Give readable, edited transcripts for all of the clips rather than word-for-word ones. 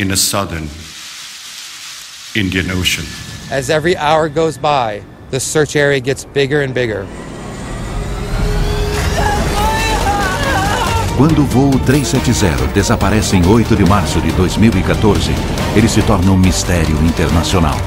in the southern Indian Ocean. As every hour goes by, the search area gets bigger and bigger. Quando o voo 370 desaparece em 8 de março de 2014, ele se torna um mistério internacional.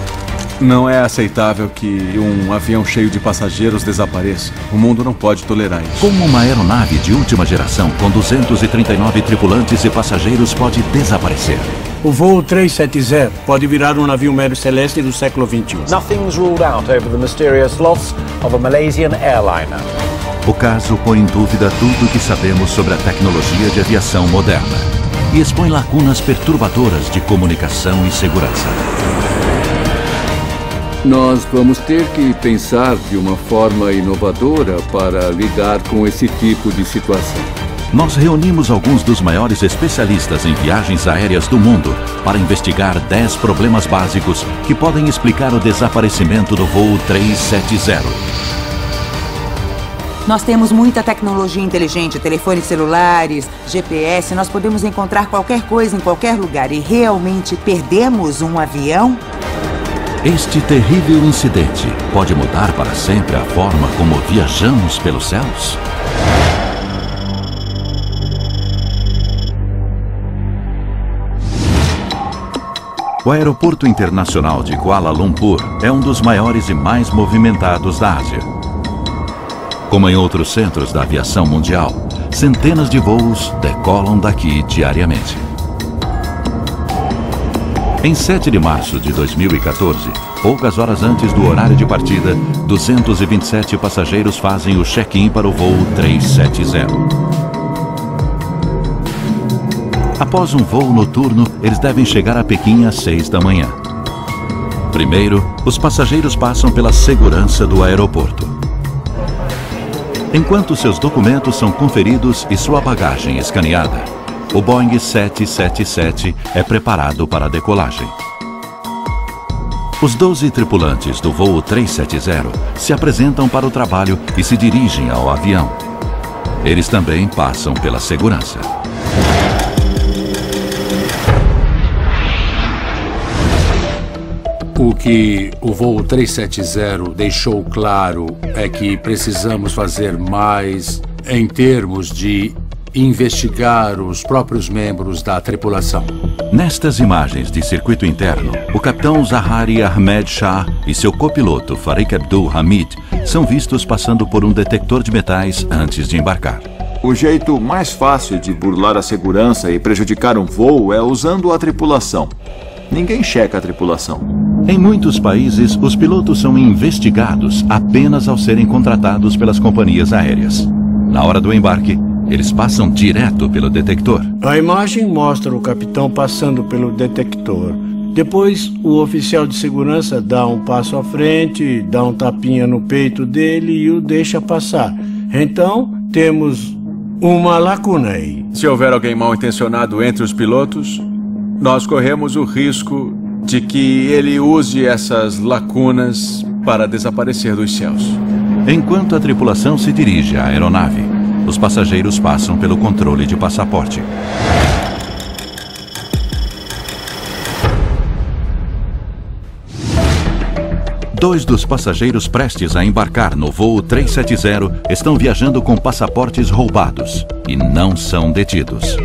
Não é aceitável que um avião cheio de passageiros desapareça. O mundo não pode tolerar isso. Como uma aeronave de última geração com 239 tripulantes e passageiros pode desaparecer? O voo 370 pode virar um navio médio celeste do século XXI. Nothing's ruled out over the mysterious loss of a Malaysian airliner. O caso põe em dúvida tudo o que sabemos sobre a tecnologia de aviação moderna e expõe lacunas perturbadoras de comunicação e segurança. Nós vamos ter que pensar de uma forma inovadora para lidar com esse tipo de situação. Nós reunimos alguns dos maiores especialistas em viagens aéreas do mundo para investigar 10 problemas básicos que podem explicar o desaparecimento do voo 370. Nós temos muita tecnologia inteligente, telefones celulares, GPS, nós podemos encontrar qualquer coisa em qualquer lugar e realmente perdemos um avião? Este terrível incidente pode mudar para sempre a forma como viajamos pelos céus? O Aeroporto Internacional de Kuala Lumpur é um dos maiores e mais movimentados da Ásia. Como em outros centros da aviação mundial, centenas de voos decolam daqui diariamente. Em 7 de março de 2014, poucas horas antes do horário de partida, 227 passageiros fazem o check-in para o voo 370. Após um voo noturno, eles devem chegar a Pequim às 6 da manhã. Primeiro, os passageiros passam pela segurança do aeroporto. Enquanto seus documentos são conferidos e sua bagagem escaneada, o Boeing 777 é preparado para a decolagem. Os 12 tripulantes do voo 370 se apresentam para o trabalho e se dirigem ao avião. Eles também passam pela segurança. O que o voo 370 deixou claro é que precisamos fazer mais em termos de investigar os próprios membros da tripulação. Nestas imagens de circuito interno, o capitão Zahari Ahmed Shah e seu copiloto Farik Abdul Hamid são vistos passando por um detector de metais antes de embarcar. O jeito mais fácil de burlar a segurança e prejudicar um voo é usando a tripulação. Ninguém checa a tripulação. Em muitos países, os pilotos são investigados apenas ao serem contratados pelas companhias aéreas. Na hora do embarque, eles passam direto pelo detector. A imagem mostra o capitão passando pelo detector. Depois, o oficial de segurança dá um passo à frente, dá um tapinha no peito dele e o deixa passar. Então, temos uma lacuna aí. Se houver alguém mal intencionado entre os pilotos, nós corremos o risco de que ele use essas lacunas para desaparecer dos céus. Enquanto a tripulação se dirige à aeronave, os passageiros passam pelo controle de passaporte. Dois dos passageiros prestes a embarcar no voo 370 estão viajando com passaportes roubados e não são detidos.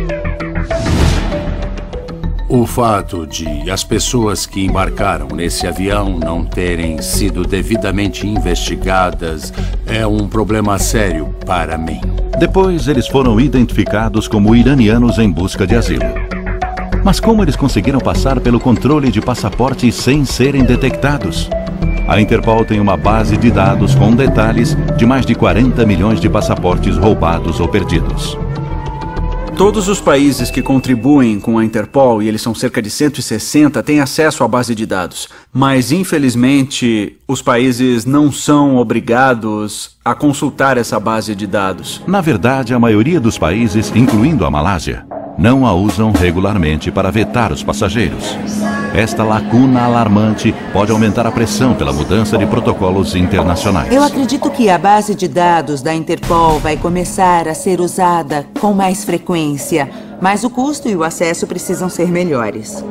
O fato de as pessoas que embarcaram nesse avião não terem sido devidamente investigadas é um problema sério para mim. Depois, eles foram identificados como iranianos em busca de asilo. Mas como eles conseguiram passar pelo controle de passaporte sem serem detectados? A Interpol tem uma base de dados com detalhes de mais de 40 milhões de passaportes roubados ou perdidos. Todos os países que contribuem com a Interpol, e eles são cerca de 160, têm acesso à base de dados. Mas, infelizmente, os países não são obrigados a consultar essa base de dados. Na verdade, a maioria dos países, incluindo a Malásia, não a usam regularmente para vetar os passageiros. esta lacuna alarmante pode aumentar a pressão pela mudança de protocolos internacionais. Eu acredito que a base de dados da Interpol vai começar a ser usada com mais frequência, mas o custo e o acesso precisam ser melhores.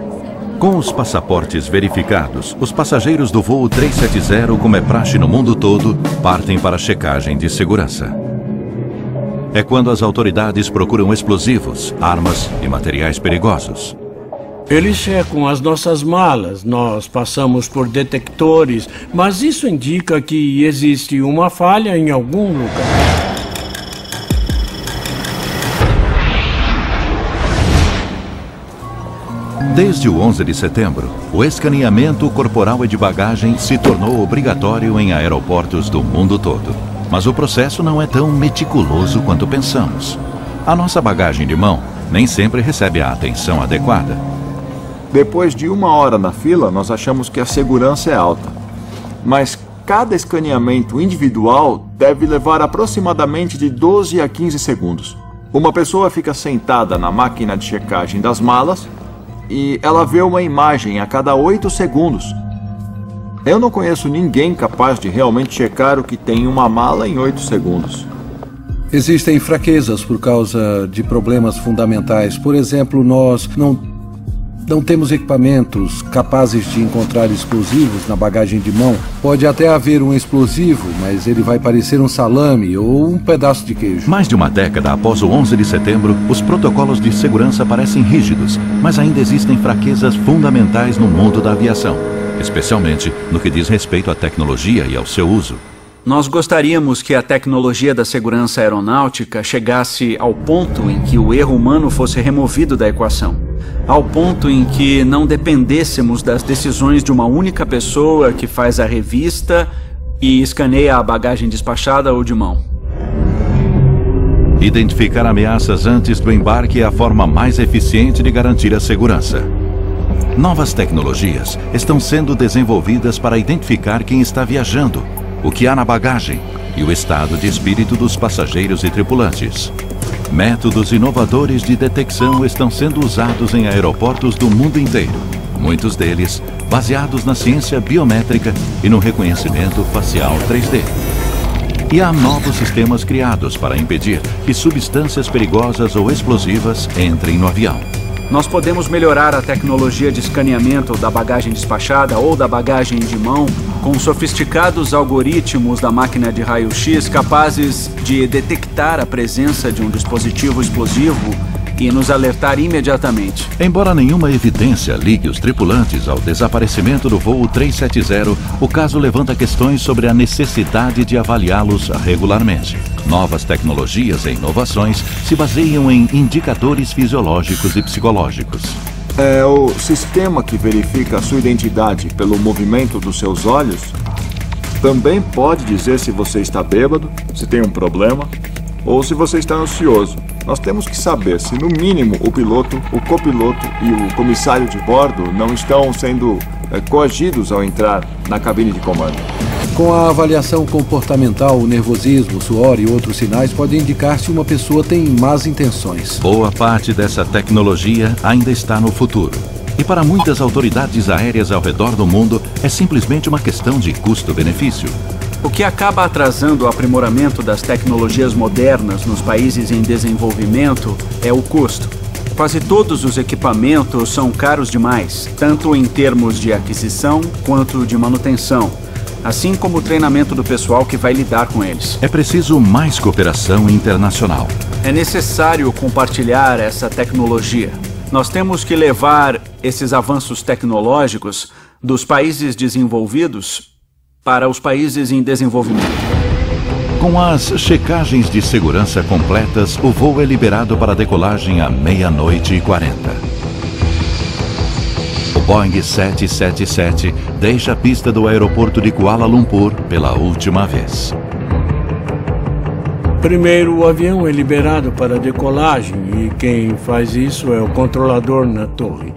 Com os passaportes verificados, os passageiros do voo 370, como é praxe no mundo todo, partem para a checagem de segurança. É quando as autoridades procuram explosivos, armas e materiais perigosos. Eles checam as nossas malas, nós passamos por detectores, mas isso indica que existe uma falha em algum lugar. Desde o 11 de setembro, o escaneamento corporal e de bagagem se tornou obrigatório em aeroportos do mundo todo. Mas o processo não é tão meticuloso quanto pensamos. A nossa bagagem de mão nem sempre recebe a atenção adequada. Depois de 1 hora na fila, nós achamos que a segurança é alta. Mas cada escaneamento individual deve levar aproximadamente de 12 a 15 segundos. Uma pessoa fica sentada na máquina de checagem das malas e ela vê uma imagem a cada 8 segundos. Eu não conheço ninguém capaz de realmente checar o que tem em uma mala em 8 segundos. Existem fraquezas por causa de problemas fundamentais. Por exemplo, nós não temos equipamentos capazes de encontrar explosivos na bagagem de mão. Pode até haver um explosivo, mas ele vai parecer um salame ou um pedaço de queijo. Mais de uma década após o 11 de setembro, os protocolos de segurança parecem rígidos, mas ainda existem fraquezas fundamentais no mundo da aviação, especialmente no que diz respeito à tecnologia e ao seu uso. Nós gostaríamos que a tecnologia da segurança aeronáutica chegasse ao ponto em que o erro humano fosse removido da equação, ao ponto em que não dependêssemos das decisões de uma única pessoa que faz a revista e escaneia a bagagem despachada ou de mão. Identificar ameaças antes do embarque é a forma mais eficiente de garantir a segurança. Novas tecnologias estão sendo desenvolvidas para identificar quem está viajando, o que há na bagagem e o estado de espírito dos passageiros e tripulantes. Métodos inovadores de detecção estão sendo usados em aeroportos do mundo inteiro, muitos deles baseados na ciência biométrica e no reconhecimento facial 3D. E há novos sistemas criados para impedir que substâncias perigosas ou explosivas entrem no avião. Nós podemos melhorar a tecnologia de escaneamento da bagagem despachada ou da bagagem de mão com sofisticados algoritmos da máquina de raio-x capazes de detectar a presença de um dispositivo explosivo e nos alertar imediatamente. Embora nenhuma evidência ligue os tripulantes ao desaparecimento do voo 370, o caso levanta questões sobre a necessidade de avaliá-los regularmente. Novas tecnologias e inovações se baseiam em indicadores fisiológicos e psicológicos. É o sistema que verifica a sua identidade pelo movimento dos seus olhos. Também pode dizer se você está bêbado, se tem um problema, ou se você está ansioso. Nós temos que saber se, no mínimo, o piloto, o copiloto e o comissário de bordo não estão sendo coagidos ao entrar na cabine de comando. Com a avaliação comportamental, o nervosismo, o suor e outros sinais podem indicar se uma pessoa tem más intenções. Boa parte dessa tecnologia ainda está no futuro. E para muitas autoridades aéreas ao redor do mundo, é simplesmente uma questão de custo-benefício. O que acaba atrasando o aprimoramento das tecnologias modernas nos países em desenvolvimento é o custo. Quase todos os equipamentos são caros demais, tanto em termos de aquisição quanto de manutenção, assim como o treinamento do pessoal que vai lidar com eles. É preciso mais cooperação internacional. É necessário compartilhar essa tecnologia. Nós temos que levar esses avanços tecnológicos dos países desenvolvidos para os países em desenvolvimento. Com as checagens de segurança completas, o voo é liberado para decolagem à 00:40. O Boeing 777 deixa a pista do aeroporto de Kuala Lumpur pela última vez. Primeiro, o avião é liberado para decolagem e quem faz isso é o controlador na torre.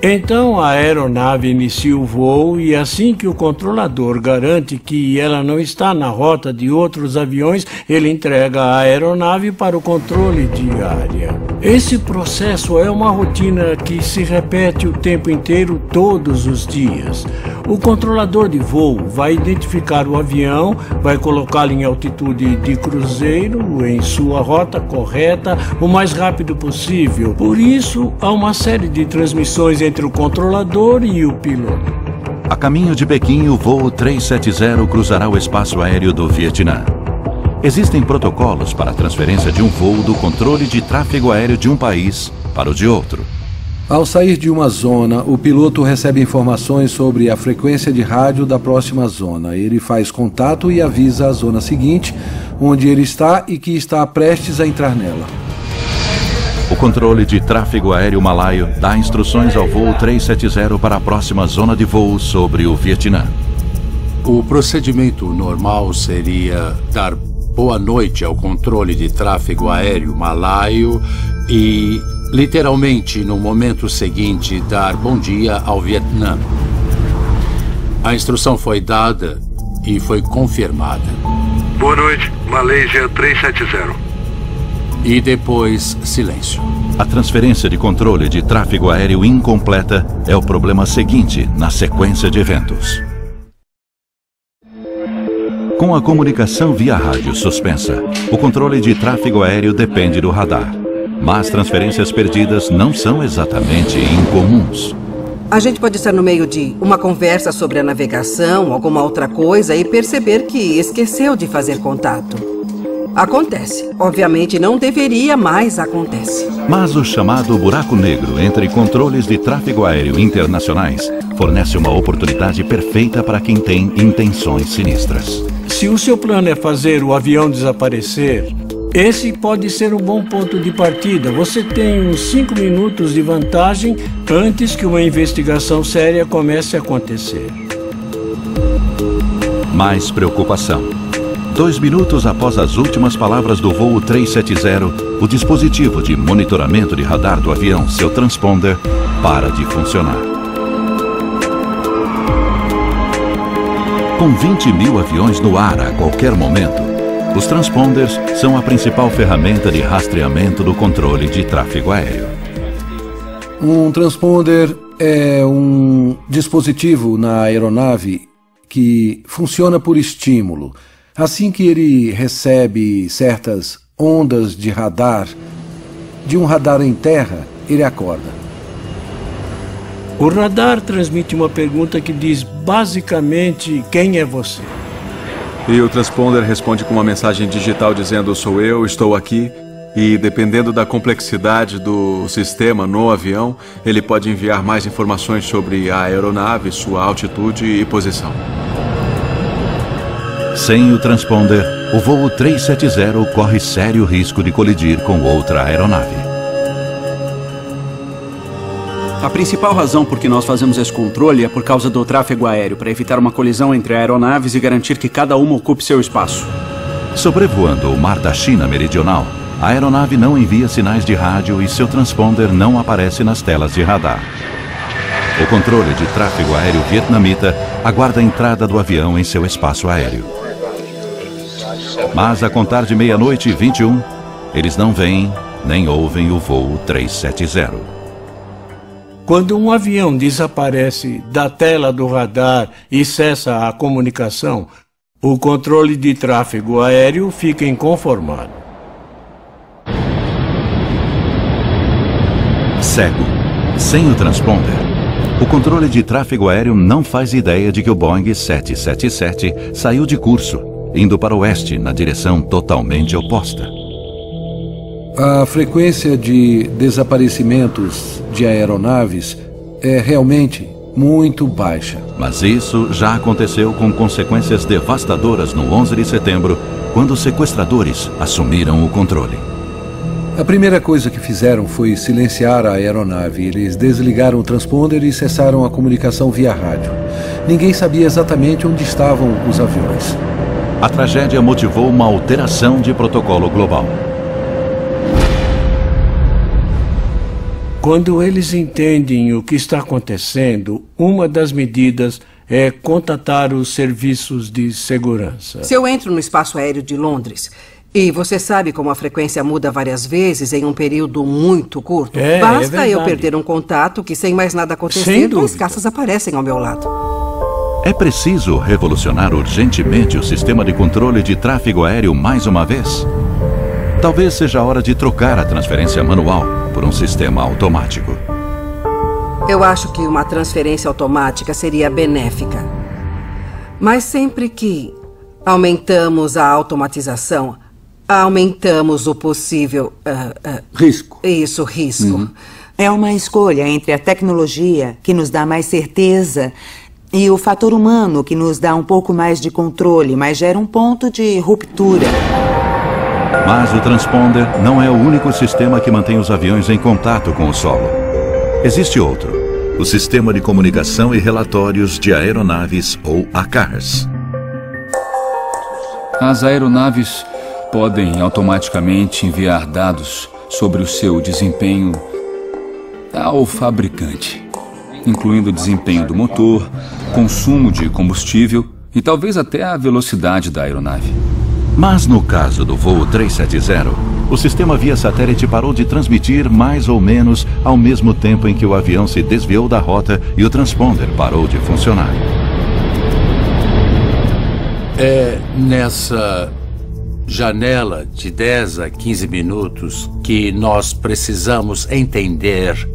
Então a aeronave inicia o voo e assim que o controlador garante que ela não está na rota de outros aviões, ele entrega a aeronave para o controle de área. Esse processo é uma rotina que se repete o tempo inteiro, todos os dias. O controlador de voo vai identificar o avião, vai colocá-lo em altitude de cruzeiro, em sua rota correta, o mais rápido possível. Por isso, há uma série de transmissões entre o controlador e o piloto. A caminho de Pequim, o voo 370 cruzará o espaço aéreo do Vietnã. Existem protocolos para a transferência de um voo do controle de tráfego aéreo de um país para o de outro. Ao sair de uma zona, o piloto recebe informações sobre a frequência de rádio da próxima zona. Ele faz contato e avisa a zona seguinte, onde ele está e que está prestes a entrar nela. O controle de tráfego aéreo malaio dá instruções ao voo 370 para a próxima zona de voo sobre o Vietnã. O procedimento normal seria dar boa noite ao controle de tráfego aéreo malaio e, literalmente, no momento seguinte, dar bom dia ao Vietnã. A instrução foi dada e foi confirmada. Boa noite, Malaysia 370. E depois, silêncio. A transferência de controle de tráfego aéreo incompleta é o problema seguinte na sequência de eventos. Com a comunicação via rádio suspensa, o controle de tráfego aéreo depende do radar. Mas transferências perdidas não são exatamente incomuns. A gente pode estar no meio de uma conversa sobre a navegação, alguma outra coisa, e perceber que esqueceu de fazer contato. Acontece. Obviamente não deveria, mas acontece. Mas o chamado buraco negro entre controles de tráfego aéreo internacionais fornece uma oportunidade perfeita para quem tem intenções sinistras. Se o seu plano é fazer o avião desaparecer, esse pode ser um bom ponto de partida. Você tem uns 5 minutos de vantagem antes que uma investigação séria comece a acontecer. Mais preocupação. 2 minutos após as últimas palavras do voo 370, o dispositivo de monitoramento de radar do avião, seu transponder, para de funcionar. Com 20 mil aviões no ar a qualquer momento, os transponders são a principal ferramenta de rastreamento do controle de tráfego aéreo. Um transponder é um dispositivo na aeronave que funciona por estímulo. Assim que ele recebe certas ondas de radar, de um radar em terra, ele acorda. O radar transmite uma pergunta que diz basicamente quem é você. E o transponder responde com uma mensagem digital dizendo sou eu, estou aqui. E dependendo da complexidade do sistema no avião, ele pode enviar mais informações sobre a aeronave, sua altitude e posição. Sem o transponder, o voo 370 corre sério risco de colidir com outra aeronave. A principal razão por que nós fazemos esse controle é por causa do tráfego aéreo, para evitar uma colisão entre aeronaves e garantir que cada uma ocupe seu espaço. Sobrevoando o mar da China Meridional, a aeronave não envia sinais de rádio e seu transponder não aparece nas telas de radar. O controle de tráfego aéreo vietnamita aguarda a entrada do avião em seu espaço aéreo. Mas a contar de 00:21, eles não veem nem ouvem o voo 370. Quando um avião desaparece da tela do radar e cessa a comunicação, o controle de tráfego aéreo fica inconformado. Cego, sem o transponder, o controle de tráfego aéreo não faz ideia de que o Boeing 777 saiu de curso, indo para o oeste na direção totalmente oposta. A frequência de desaparecimentos de aeronaves é realmente muito baixa. Mas isso já aconteceu com consequências devastadoras no 11 de setembro, quando os sequestradores assumiram o controle. A primeira coisa que fizeram foi silenciar a aeronave. Eles desligaram o transponder e cessaram a comunicação via rádio. Ninguém sabia exatamente onde estavam os aviões. A tragédia motivou uma alteração de protocolo global. Quando eles entendem o que está acontecendo, uma das medidas é contatar os serviços de segurança. Se eu entro no espaço aéreo de Londres, E você sabe como a frequência muda várias vezes em um período muito curto? É Basta eu verdade. perder um contato que, sem mais nada Sem acontecendo, dúvida. as caças aparecem ao meu lado. É preciso revolucionar urgentemente o sistema de controle de tráfego aéreo mais uma vez? Talvez seja a hora de trocar a transferência manual por um sistema automático. Eu acho que uma transferência automática seria benéfica. Mas sempre que aumentamos a automatização, aumentamos o possível... risco. Isso, risco. É uma escolha entre a tecnologia, que nos dá mais certeza, e o fator humano, que nos dá um pouco mais de controle, mas gera um ponto de ruptura. Mas o transponder não é o único sistema que mantém os aviões em contato com o solo. Existe outro, o Sistema de Comunicação e Relatórios de Aeronaves, ou ACARS. As aeronaves podem automaticamente enviar dados sobre o seu desempenho ao fabricante, incluindo o desempenho do motor, consumo de combustível e talvez até a velocidade da aeronave. Mas no caso do voo 370, o sistema via satélite parou de transmitir mais ou menos ao mesmo tempo em que o avião se desviou da rota e o transponder parou de funcionar. É nessa janela de 10 a 15 minutos que nós precisamos entender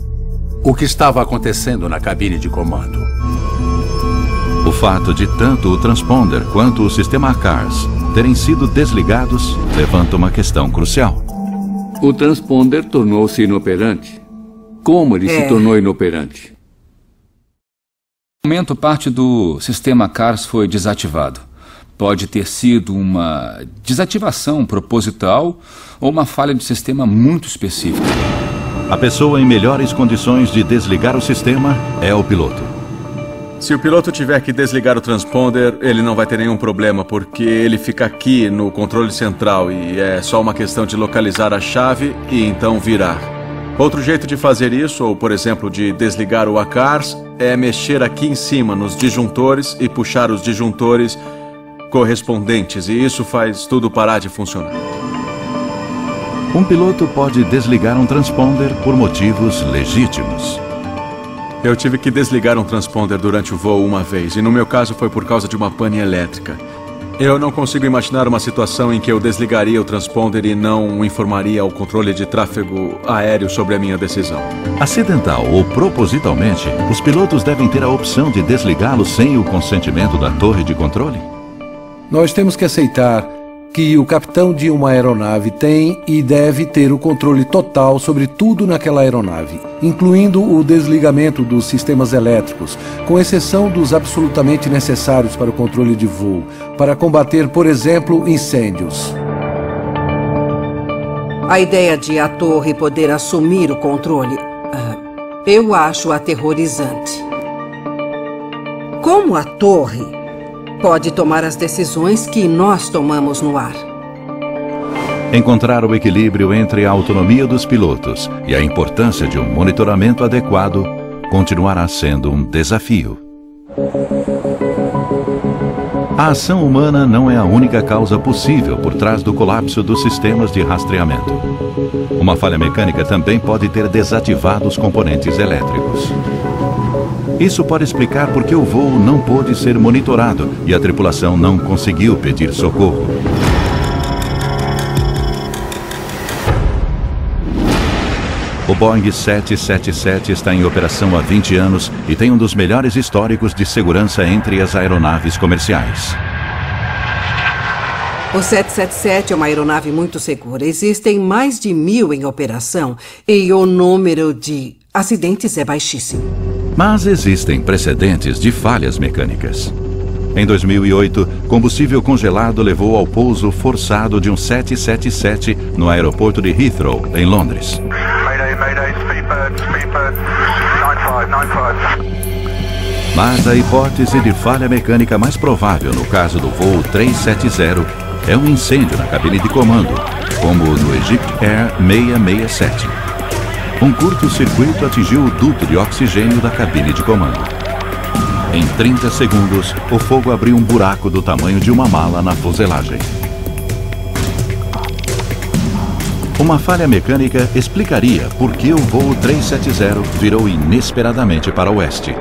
o que estava acontecendo na cabine de comando. O fato de tanto o transponder quanto o sistema ACARS terem sido desligados levanta uma questão crucial. O transponder tornou-se inoperante. Como ele se tornou inoperante? No momento, parte do sistema CARS foi desativado. Pode ter sido uma desativação proposital ou uma falha de sistema muito específica. A pessoa em melhores condições de desligar o sistema é o piloto. Se o piloto tiver que desligar o transponder, ele não vai ter nenhum problema, porque ele fica aqui no controle central e é só uma questão de localizar a chave e então virar. Outro jeito de fazer isso, ou por exemplo de desligar o ACARS, é mexer aqui em cima nos disjuntores e puxar os disjuntores correspondentes, e isso faz tudo parar de funcionar. Um piloto pode desligar um transponder por motivos legítimos. Eu tive que desligar um transponder durante o voo uma vez, e no meu caso foi por causa de uma pane elétrica. Eu não consigo imaginar uma situação em que eu desligaria o transponder e não informaria ao controle de tráfego aéreo sobre a minha decisão. Acidental ou propositalmente, os pilotos devem ter a opção de desligá-lo sem o consentimento da torre de controle? Nós temos que aceitar que o capitão de uma aeronave tem e deve ter o controle total sobre tudo naquela aeronave, incluindo o desligamento dos sistemas elétricos, com exceção dos absolutamente necessários para o controle de voo, para combater, por exemplo, incêndios. A ideia de a torre poder assumir o controle, eu acho aterrorizante. Como a torre pode tomar as decisões que nós tomamos no ar? Encontrar o equilíbrio entre a autonomia dos pilotos e a importância de um monitoramento adequado continuará sendo um desafio. A ação humana não é a única causa possível por trás do colapso dos sistemas de rastreamento. Uma falha mecânica também pode ter desativado os componentes elétricos. Isso pode explicar por que o voo não pôde ser monitorado e a tripulação não conseguiu pedir socorro. O Boeing 777 está em operação há 20 anos e tem um dos melhores históricos de segurança entre as aeronaves comerciais. O 777 é uma aeronave muito segura. Existem mais de 1000 em operação e o número de acidentes é baixíssimo. Mas existem precedentes de falhas mecânicas. Em 2008, combustível congelado levou ao pouso forçado de um 777 no aeroporto de Heathrow, em Londres. Mas a hipótese de falha mecânica mais provável no caso do voo 370 é um incêndio na cabine de comando, como no Egypt Air 667. Um curto-circuito atingiu o duto de oxigênio da cabine de comando. Em 30 segundos, o fogo abriu um buraco do tamanho de uma mala na fuselagem. Uma falha mecânica explicaria por que o voo 370 virou inesperadamente para o oeste.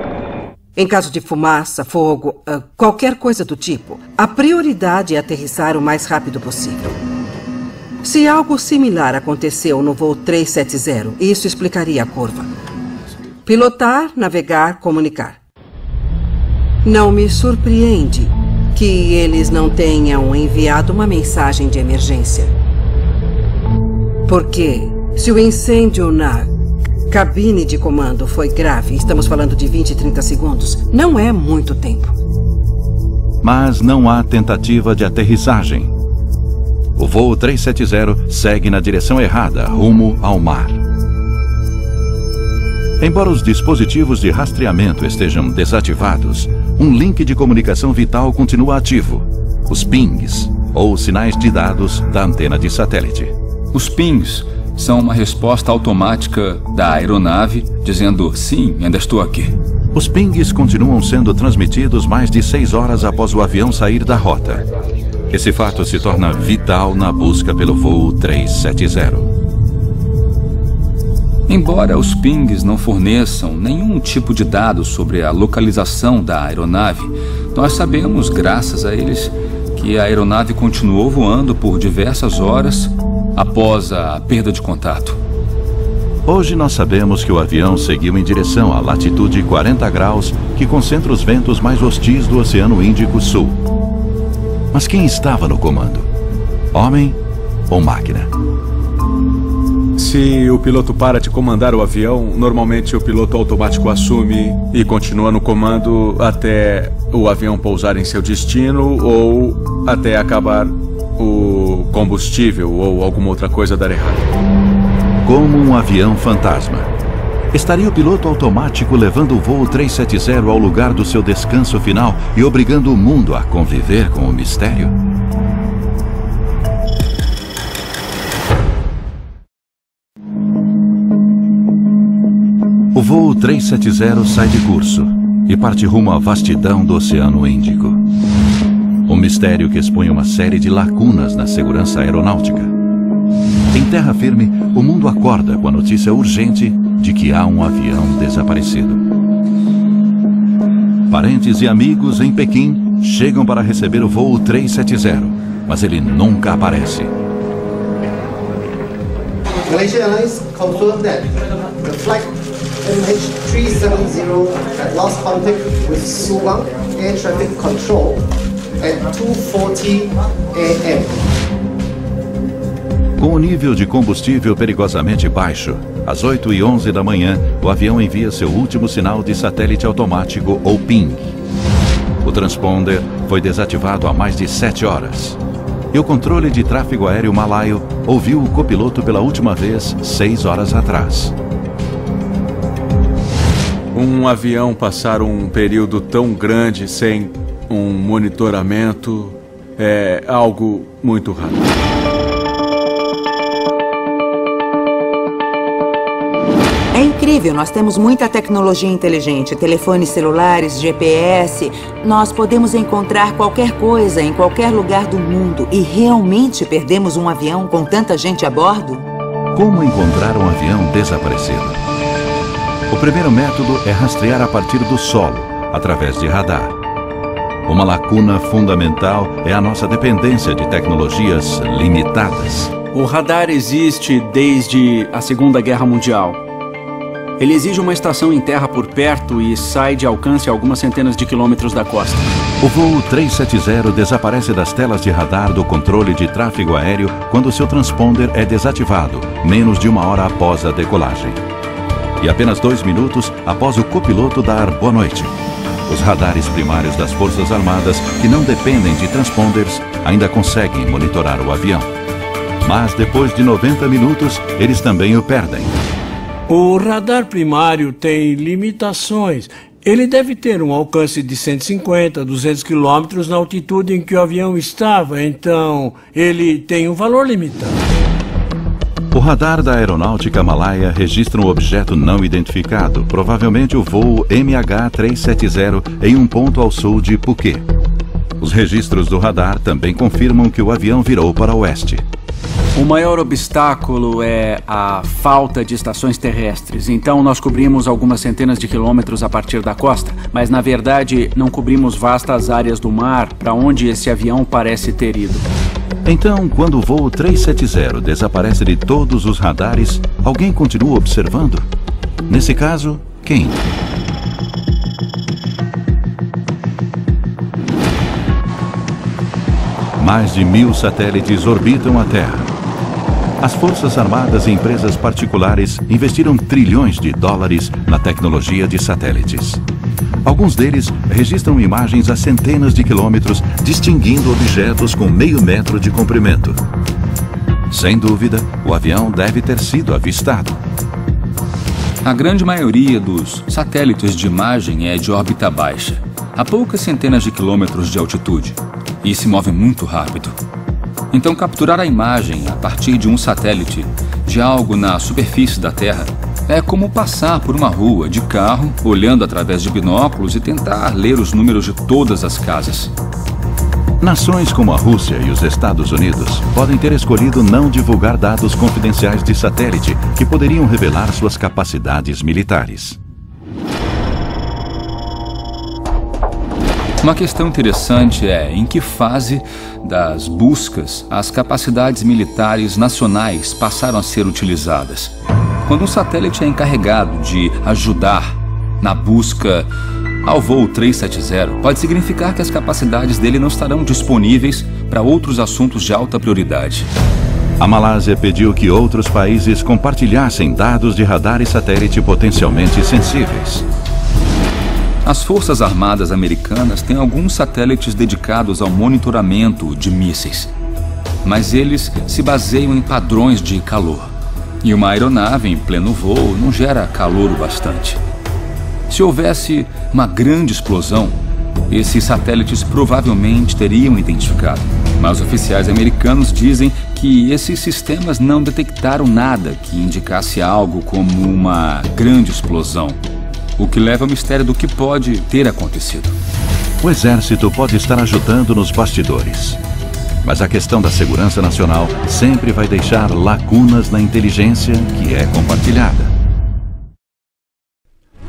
Em caso de fumaça, fogo, qualquer coisa do tipo, a prioridade é aterrissar o mais rápido possível. Se algo similar aconteceu no voo 370, isso explicaria a curva. Pilotar, navegar, comunicar. Não me surpreende que eles não tenham enviado uma mensagem de emergência. Porque se o incêndio na cabine de comando foi grave, estamos falando de 20, 30 segundos, não é muito tempo. Mas não há tentativa de aterrissagem. O voo 370 segue na direção errada, rumo ao mar. Embora os dispositivos de rastreamento estejam desativados, um link de comunicação vital continua ativo: os pings, ou sinais de dados da antena de satélite. Os pings são uma resposta automática da aeronave dizendo: sim, ainda estou aqui. Os pings continuam sendo transmitidos mais de 6 horas após o avião sair da rota. Esse fato se torna vital na busca pelo voo 370. Embora os pings não forneçam nenhum tipo de dados sobre a localização da aeronave, nós sabemos, graças a eles, que a aeronave continuou voando por diversas horas após a perda de contato. Hoje nós sabemos que o avião seguiu em direção à latitude 40 graus, que concentra os ventos mais hostis do Oceano Índico Sul. Mas quem estava no comando? Homem ou máquina? Se o piloto para de comandar o avião, normalmente o piloto automático assume e continua no comando até o avião pousar em seu destino ou até acabar o combustível ou alguma outra coisa dar errado. Como um avião fantasma. Estaria o piloto automático levando o voo 370 ao lugar do seu descanso final e obrigando o mundo a conviver com o mistério? O voo 370 sai de curso e parte rumo à vastidão do Oceano Índico. Um mistério que expõe uma série de lacunas na segurança aeronáutica. Em terra firme, o mundo acorda com a notícia urgente de que há um avião desaparecido. Parentes e amigos em Pequim chegam para receber o voo 370, mas ele nunca aparece. Malaysia Airlines confirmed that the flight MH370 had lost contact with Subang Air Traffic Control at 2:40 a.m. Com o nível de combustível perigosamente baixo, às 8h11 da manhã, o avião envia seu último sinal de satélite automático, ou PIN. O transponder foi desativado há mais de 7 horas. E o controle de tráfego aéreo malaio ouviu o copiloto pela última vez 6 horas atrás. Um avião passar um período tão grande sem um monitoramento é algo muito raro. É incrível, nós temos muita tecnologia inteligente, telefones celulares, GPS. Nós podemos encontrar qualquer coisa em qualquer lugar do mundo e realmente perdemos um avião com tanta gente a bordo? Como encontrar um avião desaparecido? O primeiro método é rastrear a partir do solo, através de radar. Uma lacuna fundamental é a nossa dependência de tecnologias limitadas. O radar existe desde a Segunda Guerra Mundial. Ele exige uma estação em terra por perto e sai de alcance a algumas centenas de quilômetros da costa. O voo 370 desaparece das telas de radar do controle de tráfego aéreo quando seu transponder é desativado, menos de 1 hora após a decolagem. E apenas 2 minutos após o copiloto dar boa noite. Os radares primários das Forças Armadas, que não dependem de transponders, ainda conseguem monitorar o avião. Mas depois de 90 minutos, eles também o perdem. O radar primário tem limitações. Ele deve ter um alcance de 150, 200 quilômetros na altitude em que o avião estava, então ele tem um valor limitado. O radar da aeronáutica malaia registra um objeto não identificado, provavelmente o voo MH370, em um ponto ao sul de Phuket. Os registros do radar também confirmam que o avião virou para o oeste. O maior obstáculo é a falta de estações terrestres. Então nós cobrimos algumas centenas de quilômetros a partir da costa, mas na verdade não cobrimos vastas áreas do mar para onde esse avião parece ter ido. Então, quando o voo 370 desaparece de todos os radares, alguém continua observando? Nesse caso, quem? Mais de 1000 satélites orbitam a Terra. As Forças Armadas e empresas particulares investiram trilhões de dólares na tecnologia de satélites. Alguns deles registram imagens a centenas de quilômetros, distinguindo objetos com meio metro de comprimento. Sem dúvida, o avião deve ter sido avistado. A grande maioria dos satélites de imagem é de órbita baixa, a poucas centenas de quilômetros de altitude, e se move muito rápido. Então, capturar a imagem a partir de um satélite de algo na superfície da Terra é como passar por uma rua de carro, olhando através de binóculos e tentar ler os números de todas as casas. Nações como a Rússia e os Estados Unidos podem ter escolhido não divulgar dados confidenciais de satélite que poderiam revelar suas capacidades militares. Uma questão interessante é em que fase das buscas as capacidades militares nacionais passaram a ser utilizadas. Quando um satélite é encarregado de ajudar na busca ao voo 370, pode significar que as capacidades dele não estarão disponíveis para outros assuntos de alta prioridade. A Malásia pediu que outros países compartilhassem dados de radar e satélite potencialmente sensíveis. As Forças Armadas Americanas têm alguns satélites dedicados ao monitoramento de mísseis, mas eles se baseiam em padrões de calor. E uma aeronave em pleno voo não gera calor o bastante. Se houvesse uma grande explosão, esses satélites provavelmente teriam identificado. Mas oficiais americanos dizem que esses sistemas não detectaram nada que indicasse algo como uma grande explosão, o que leva ao mistério do que pode ter acontecido. O Exército pode estar ajudando nos bastidores, mas a questão da segurança nacional sempre vai deixar lacunas na inteligência que é compartilhada.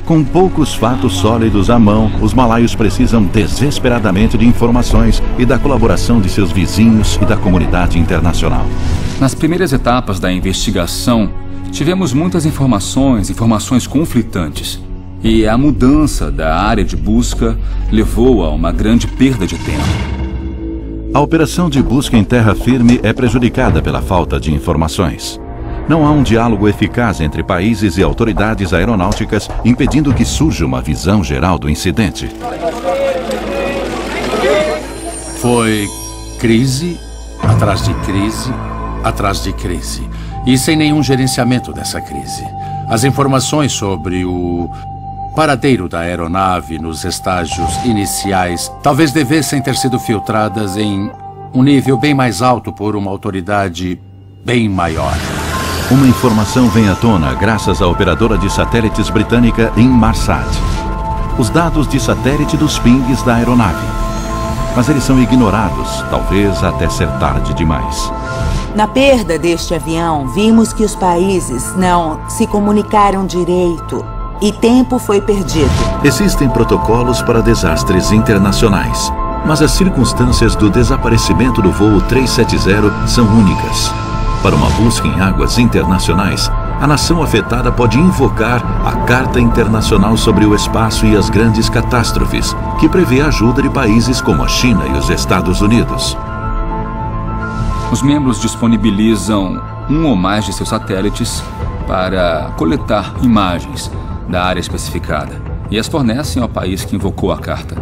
Com poucos fatos sólidos à mão, os malaios precisam desesperadamente de informações e da colaboração de seus vizinhos e da comunidade internacional. Nas primeiras etapas da investigação, tivemos muitas informações conflitantes. E a mudança da área de busca levou a uma grande perda de tempo. A operação de busca em terra firme é prejudicada pela falta de informações. Não há um diálogo eficaz entre países e autoridades aeronáuticas, impedindo que surja uma visão geral do incidente. Foi crise, atrás de crise, atrás de crise. E sem nenhum gerenciamento dessa crise. As informações sobre o paradeiro da aeronave nos estágios iniciais talvez devessem ter sido filtradas em um nível bem mais alto por uma autoridade bem maior. Uma informação vem à tona graças à operadora de satélites britânica Inmarsat. Os dados de satélite dos pings da aeronave. Mas eles são ignorados, talvez até ser tarde demais. Na perda deste avião, vimos que os países não se comunicaram direito. E tempo foi perdido. Existem protocolos para desastres internacionais, mas as circunstâncias do desaparecimento do voo 370 são únicas. Para uma busca em águas internacionais, a nação afetada pode invocar a Carta Internacional sobre o Espaço e as Grandes Catástrofes, que prevê a ajuda de países como a China e os Estados Unidos. Os membros disponibilizam um ou mais de seus satélites para coletar imagens da área especificada e as fornecem ao país que invocou a carta.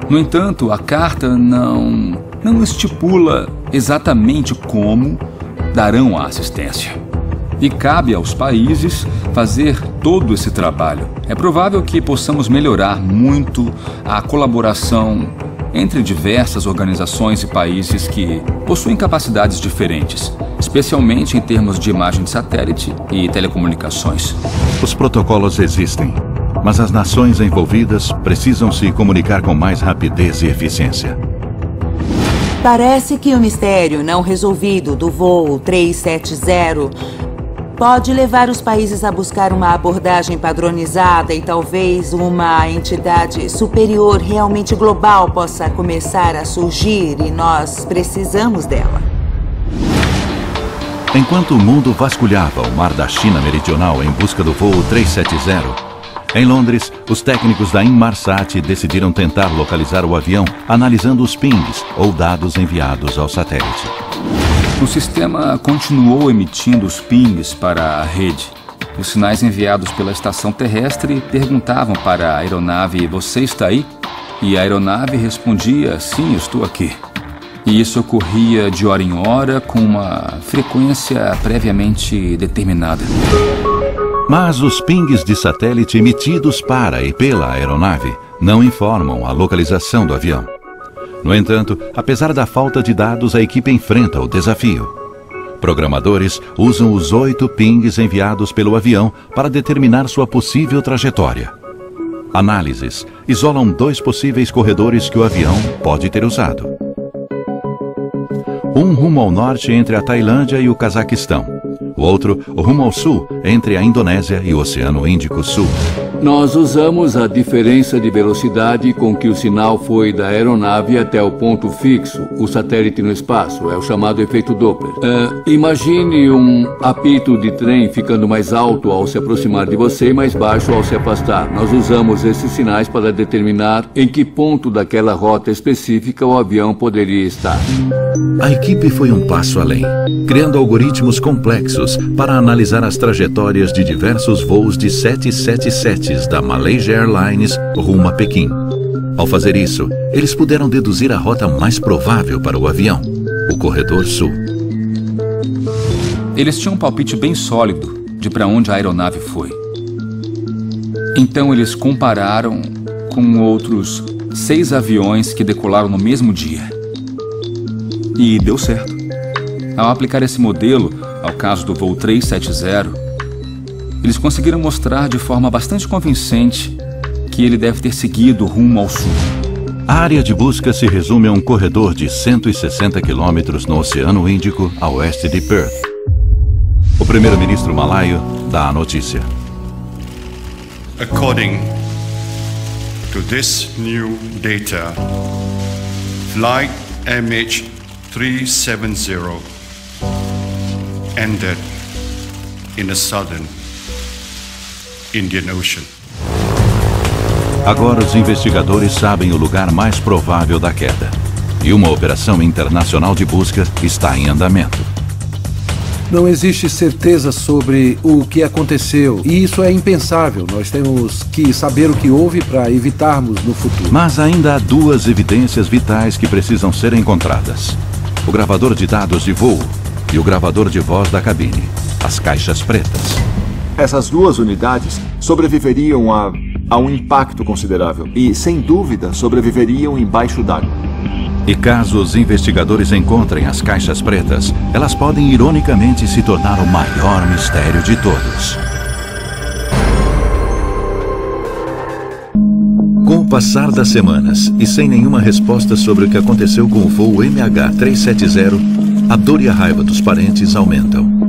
No entanto, a carta não estipula exatamente como darão a assistência. E cabe aos países fazer todo esse trabalho. É provável que possamos melhorar muito a colaboração entre diversas organizações e países que possuem capacidades diferentes, especialmente em termos de imagem de satélite e telecomunicações. Os protocolos existem, mas as nações envolvidas precisam se comunicar com mais rapidez e eficiência. Parece que o mistério não resolvido do voo 370 pode levar os países a buscar uma abordagem padronizada e talvez uma entidade superior realmente global possa começar a surgir e nós precisamos dela. Enquanto o mundo vasculhava o mar da China Meridional em busca do voo 370, em Londres, os técnicos da Inmarsat decidiram tentar localizar o avião analisando os pings ou dados enviados ao satélite. O sistema continuou emitindo os pings para a rede. Os sinais enviados pela estação terrestre perguntavam para a aeronave: "Você está aí?" E a aeronave respondia: "Sim, estou aqui." E isso ocorria de hora em hora com uma frequência previamente determinada. Mas os pings de satélite emitidos para e pela aeronave não informam a localização do avião. No entanto, apesar da falta de dados, a equipe enfrenta o desafio. Programadores usam os 8 pings enviados pelo avião para determinar sua possível trajetória. Análises isolam 2 possíveis corredores que o avião pode ter usado. Um rumo ao norte entre a Tailândia e o Cazaquistão. O outro, rumo ao sul, entre a Indonésia e o Oceano Índico Sul. Nós usamos a diferença de velocidade com que o sinal foi da aeronave até o ponto fixo, o satélite no espaço. É o chamado efeito Doppler. Imagine um apito de trem ficando mais alto ao se aproximar de você e mais baixo ao se afastar. Nós usamos esses sinais para determinar em que ponto daquela rota específica o avião poderia estar. A equipe foi um passo além, criando algoritmos complexos para analisar as trajetórias de diversos voos de 777 da Malaysia Airlines rumo a Pequim. Ao fazer isso, eles puderam deduzir a rota mais provável para o avião, o Corredor Sul. Eles tinham um palpite bem sólido de para onde a aeronave foi. Então eles compararam com outros 6 aviões que decolaram no mesmo dia. E deu certo. Ao aplicar esse modelo ao caso do voo 370, eles conseguiram mostrar de forma bastante convincente que ele deve ter seguido rumo ao sul. A área de busca se resume a um corredor de 160 quilômetros no Oceano Índico, a oeste de Perth. O primeiro-ministro malaio dá a notícia. According to this new data, flight MH370 ended in the southern Indian Ocean. Agora os investigadores sabem o lugar mais provável da queda. E uma operação internacional de busca está em andamento. Não existe certeza sobre o que aconteceu e isso é impensável. Nós temos que saber o que houve para evitarmos no futuro. Mas ainda há 2 evidências vitais que precisam ser encontradas: o gravador de dados de voo e o gravador de voz da cabine, as caixas pretas. Essas 2 unidades sobreviveriam a um impacto considerável e, sem dúvida, sobreviveriam embaixo d'água. E caso os investigadores encontrem as caixas pretas, elas podem ironicamente se tornar o maior mistério de todos. Com o passar das semanas e sem nenhuma resposta sobre o que aconteceu com o voo MH370, a dor e a raiva dos parentes aumentam.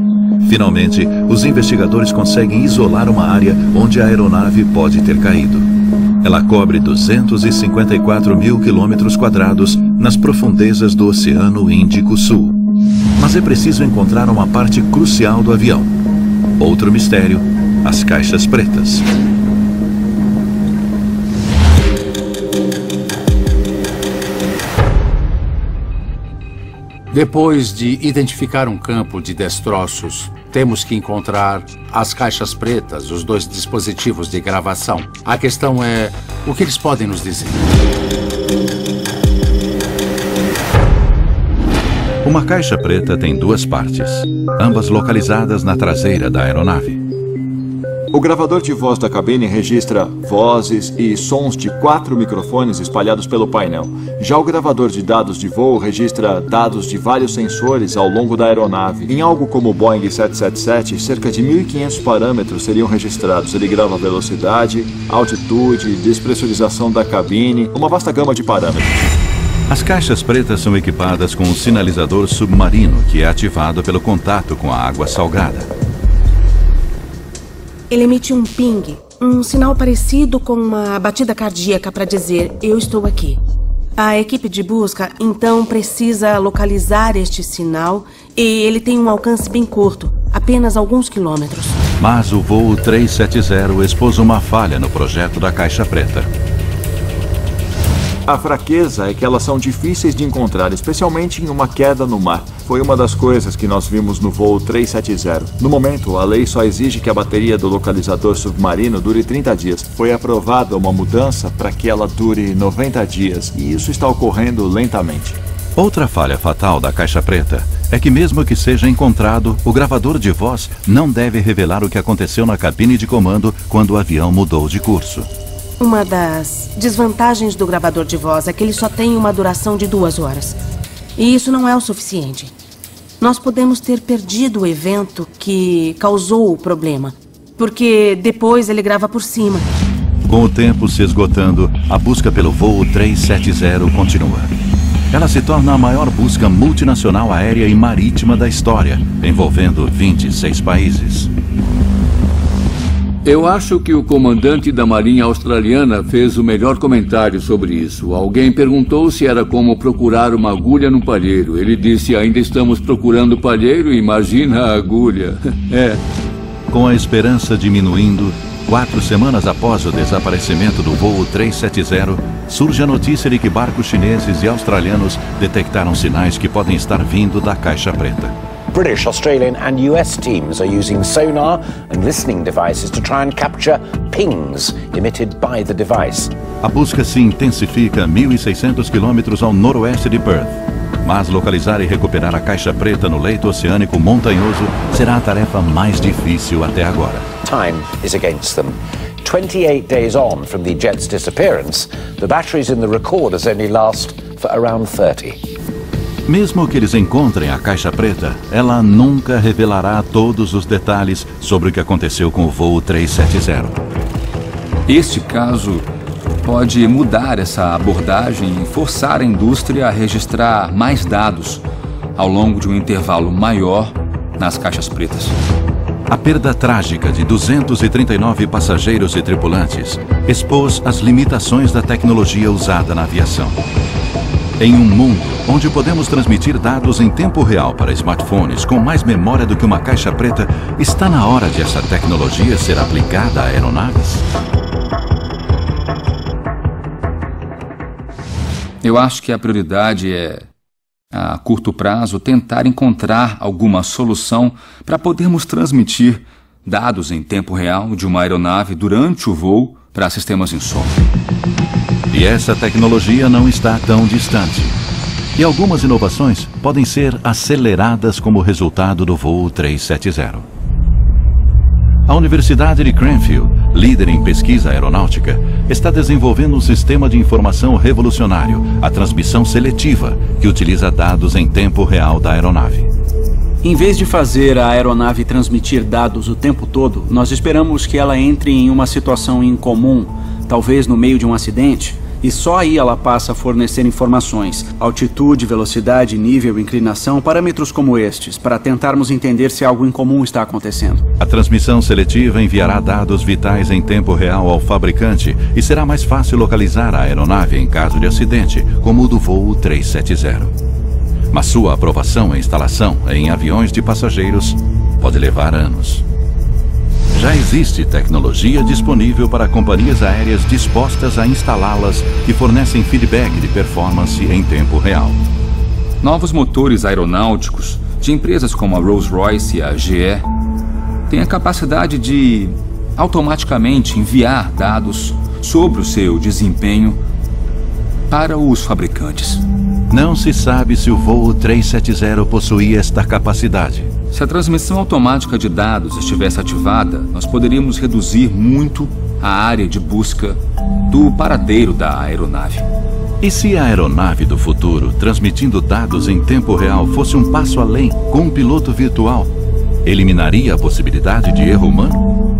Finalmente, os investigadores conseguem isolar uma área onde a aeronave pode ter caído. Ela cobre 254 mil quilômetros quadrados nas profundezas do Oceano Índico Sul. Mas é preciso encontrar uma parte crucial do avião. Outro mistério: as caixas pretas. Depois de identificar um campo de destroços, temos que encontrar as caixas pretas, os 2 dispositivos de gravação. A questão é, o que eles podem nos dizer? Uma caixa preta tem 2 partes, ambas localizadas na traseira da aeronave. O gravador de voz da cabine registra vozes e sons de 4 microfones espalhados pelo painel. Já o gravador de dados de voo registra dados de vários sensores ao longo da aeronave. Em algo como o Boeing 777, cerca de 1.500 parâmetros seriam registrados. Ele grava velocidade, altitude, despressurização da cabine, uma vasta gama de parâmetros. As caixas pretas são equipadas com um sinalizador submarino que é ativado pelo contato com a água salgada. Ele emite um ping, um sinal parecido com uma batida cardíaca para dizer, eu estou aqui. A equipe de busca, então, precisa localizar este sinal e ele tem um alcance bem curto, apenas alguns quilômetros. Mas o voo 370 expôs uma falha no projeto da caixa preta. A fraqueza é que elas são difíceis de encontrar, especialmente em uma queda no mar. Foi uma das coisas que nós vimos no voo 370. No momento, a lei só exige que a bateria do localizador submarino dure 30 dias. Foi aprovada uma mudança para que ela dure 90 dias, e isso está ocorrendo lentamente. Outra falha fatal da caixa preta é que mesmo que seja encontrado, o gravador de voz não deve revelar o que aconteceu na cabine de comando quando o avião mudou de curso. Uma das desvantagens do gravador de voz é que ele só tem uma duração de 2 horas. E isso não é o suficiente. Nós podemos ter perdido o evento que causou o problema, porque depois ele grava por cima. Com o tempo se esgotando, a busca pelo voo 370 continua. Ela se torna a maior busca multinacional aérea e marítima da história, envolvendo 26 países. Eu acho que o comandante da Marinha Australiana fez o melhor comentário sobre isso. Alguém perguntou se era como procurar uma agulha no palheiro. Ele disse, ainda estamos procurando palheiro, imagina a agulha. É. Com a esperança diminuindo, 4 semanas após o desaparecimento do voo 370, surge a notícia de que barcos chineses e australianos detectaram sinais que podem estar vindo da caixa preta. British, Australian and US teams are using sonar and listening devices to try and capture pings emitted by the device. A busca se intensifica a 1.600 quilômetros ao noroeste de Perth. Mas localizar e recuperar a caixa preta no leito oceânico montanhoso será a tarefa mais difícil até agora. Time is against them. 28 days on from the jet's disappearance, the batteries in the recorders only last for around 30. Mesmo que eles encontrem a caixa preta, ela nunca revelará todos os detalhes sobre o que aconteceu com o voo 370. Este caso pode mudar essa abordagem e forçar a indústria a registrar mais dados ao longo de um intervalo maior nas caixas pretas. A perda trágica de 239 passageiros e tripulantes expôs as limitações da tecnologia usada na aviação. Em um mundo onde podemos transmitir dados em tempo real para smartphones com mais memória do que uma caixa preta, está na hora de essa tecnologia ser aplicada a aeronaves? Eu acho que a prioridade é, a curto prazo, tentar encontrar alguma solução para podermos transmitir dados em tempo real de uma aeronave durante o voo para sistemas em solo. E essa tecnologia não está tão distante. E algumas inovações podem ser aceleradas como resultado do voo 370. A Universidade de Cranfield, líder em pesquisa aeronáutica, está desenvolvendo um sistema de informação revolucionário, a transmissão seletiva, que utiliza dados em tempo real da aeronave. Em vez de fazer a aeronave transmitir dados o tempo todo, nós esperamos que ela entre em uma situação incomum, talvez no meio de um acidente, e só aí ela passa a fornecer informações, altitude, velocidade, nível, inclinação, parâmetros como estes, para tentarmos entender se algo incomum está acontecendo. A transmissão seletiva enviará dados vitais em tempo real ao fabricante e será mais fácil localizar a aeronave em caso de acidente, como o do voo 370. Mas sua aprovação e instalação em aviões de passageiros pode levar anos. Já existe tecnologia disponível para companhias aéreas dispostas a instalá-las que fornecem feedback de performance em tempo real. Novos motores aeronáuticos de empresas como a Rolls-Royce e a GE têm a capacidade de automaticamente enviar dados sobre o seu desempenho para os fabricantes. Não se sabe se o voo 370 possuía esta capacidade. Se a transmissão automática de dados estivesse ativada, nós poderíamos reduzir muito a área de busca do paradeiro da aeronave. E se a aeronave do futuro, transmitindo dados em tempo real, fosse um passo além, com um piloto virtual, eliminaria a possibilidade de erro humano?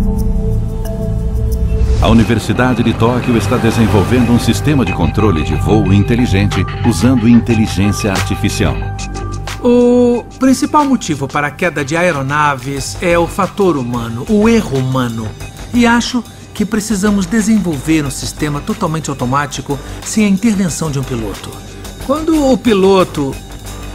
A Universidade de Tóquio está desenvolvendo um sistema de controle de voo inteligente usando inteligência artificial. O principal motivo para a queda de aeronaves é o fator humano, o erro humano. E acho que precisamos desenvolver um sistema totalmente automático sem a intervenção de um piloto. Quando o piloto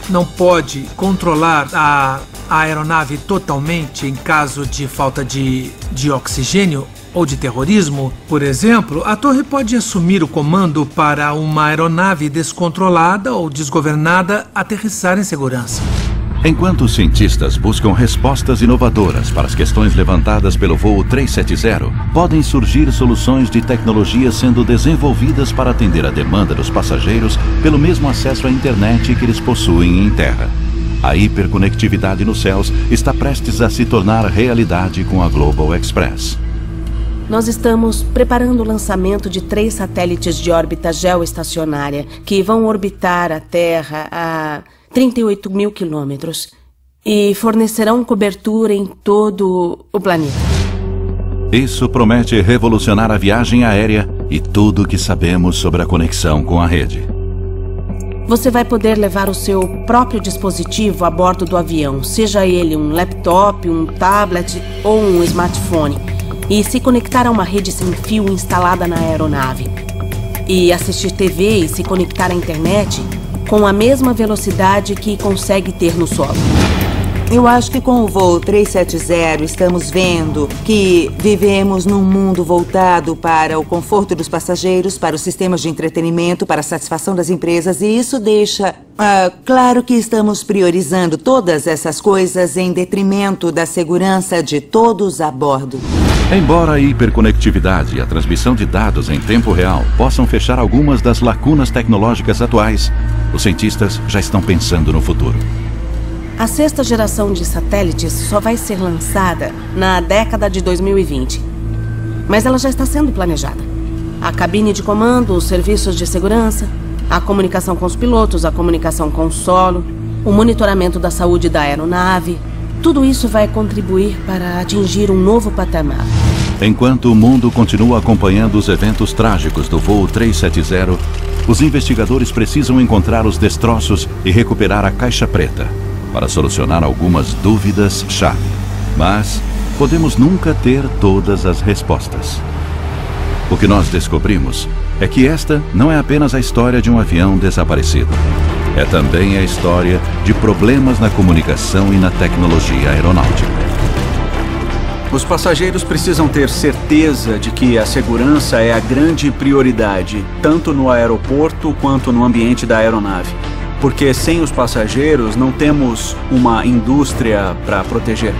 não pode controlar a aeronave totalmente em caso de falta de oxigênio ou de terrorismo, por exemplo, a torre pode assumir o comando para uma aeronave descontrolada ou desgovernada aterrissar em segurança. Enquanto os cientistas buscam respostas inovadoras para as questões levantadas pelo voo 370, podem surgir soluções de tecnologia sendo desenvolvidas para atender a demanda dos passageiros pelo mesmo acesso à internet que eles possuem em terra. A hiperconectividade nos céus está prestes a se tornar realidade com a Global Express. Nós estamos preparando o lançamento de 3 satélites de órbita geoestacionária que vão orbitar a Terra a 38 mil quilômetros e fornecerão cobertura em todo o planeta. Isso promete revolucionar a viagem aérea e tudo o que sabemos sobre a conexão com a rede. Você vai poder levar o seu próprio dispositivo a bordo do avião, seja ele um laptop, um tablet ou um smartphone, e se conectar a uma rede sem fio instalada na aeronave. E assistir TV e se conectar à internet com a mesma velocidade que consegue ter no solo. Eu acho que com o voo 370 estamos vendo que vivemos num mundo voltado para o conforto dos passageiros, para os sistemas de entretenimento, para a satisfação das empresas, e isso deixa claro que estamos priorizando todas essas coisas em detrimento da segurança de todos a bordo. Embora a hiperconectividade e a transmissão de dados em tempo real possam fechar algumas das lacunas tecnológicas atuais, os cientistas já estão pensando no futuro. A 6ª geração de satélites só vai ser lançada na década de 2020. Mas ela já está sendo planejada. A cabine de comando, os serviços de segurança, a comunicação com os pilotos, a comunicação com o solo, o monitoramento da saúde da aeronave. Tudo isso vai contribuir para atingir um novo patamar. Enquanto o mundo continua acompanhando os eventos trágicos do voo 370, os investigadores precisam encontrar os destroços e recuperar a caixa preta para solucionar algumas dúvidas-chave. Mas podemos nunca ter todas as respostas. O que nós descobrimos é que esta não é apenas a história de um avião desaparecido. É também a história de problemas na comunicação e na tecnologia aeronáutica. Os passageiros precisam ter certeza de que a segurança é a grande prioridade, tanto no aeroporto quanto no ambiente da aeronave. Porque sem os passageiros não temos uma indústria para proteger.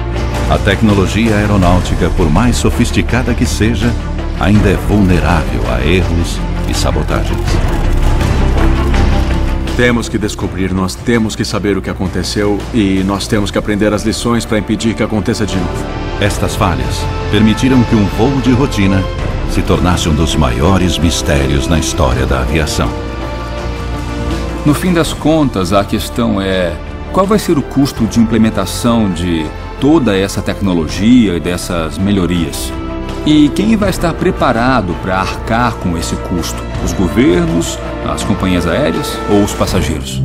A tecnologia aeronáutica, por mais sofisticada que seja, ainda é vulnerável a erros e sabotagens. Temos que descobrir, nós temos que saber o que aconteceu e nós temos que aprender as lições para impedir que aconteça de novo. Estas falhas permitiram que um voo de rotina se tornasse um dos maiores mistérios na história da aviação. No fim das contas, a questão é: qual vai ser o custo de implementação de toda essa tecnologia e dessas melhorias? E quem vai estar preparado para arcar com esse custo? Os governos, as companhias aéreas ou os passageiros?